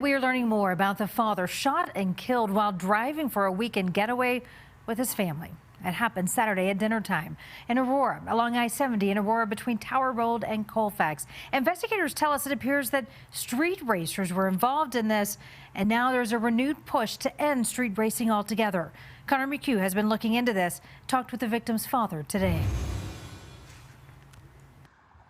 We are learning more about the father shot and killed while driving for a weekend getaway with his family. It happened Saturday at dinner time in Aurora, along I-70 in Aurora between Tower Road and Colfax. Investigators tell us it appears that street racers were involved in this, and now there's a renewed push to end street racing altogether. Connor McHugh has been looking into this, talked with the victim's father today.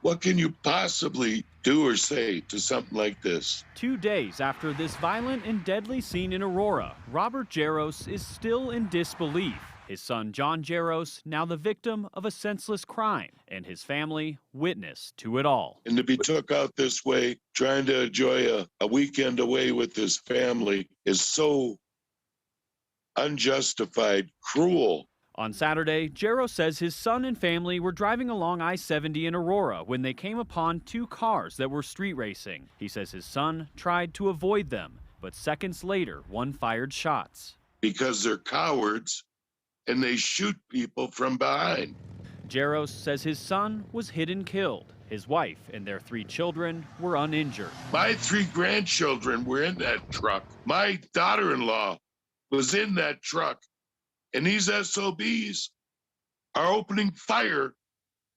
What can you possibly do or say to something like this? 2 days after this violent and deadly scene in Aurora, Robert Jaros is still in disbelief. His son, John Jaros, now the victim of a senseless crime, and his family witness to it all. And to be took out this way, trying to enjoy a weekend away with his family is so unjustified, cruel. On Saturday, Jaros says his son and family were driving along I-70 in Aurora when they came upon 2 cars that were street racing. He says his son tried to avoid them, but seconds later, one fired shots. Because they're cowards and they shoot people from behind. Jaros says his son was hit and killed. His wife and their 3 children were uninjured. My 3 grandchildren were in that truck. My daughter-in-law was in that truck. And these SOBs are opening fire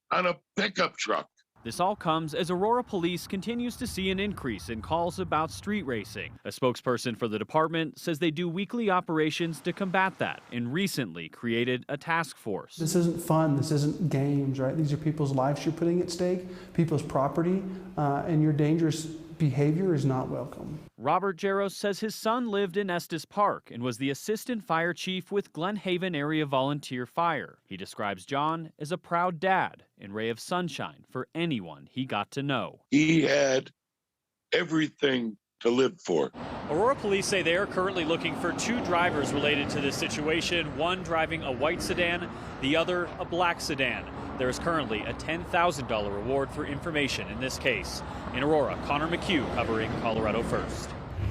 on a pickup truck. This all comes as Aurora Police continues to see an increase in calls about street racing. A spokesperson for the department says they do weekly operations to combat that and recently created a task force. This isn't fun. This isn't games, right? These are people's lives you're putting at stake, people's property, and your dangerous behavior is not welcome. Robert Jaros says his son lived in Estes Park and was the assistant fire chief with Glen Haven Area Volunteer Fire. He describes John as a proud dad and ray of sunshine for anyone he got to know. He had everything to live for. Aurora Police say they are currently looking for 2 drivers related to this situation, one driving a white sedan, the other a black sedan. There is currently a $10,000 reward for information in this case. In Aurora, Connor McHugh covering Colorado First.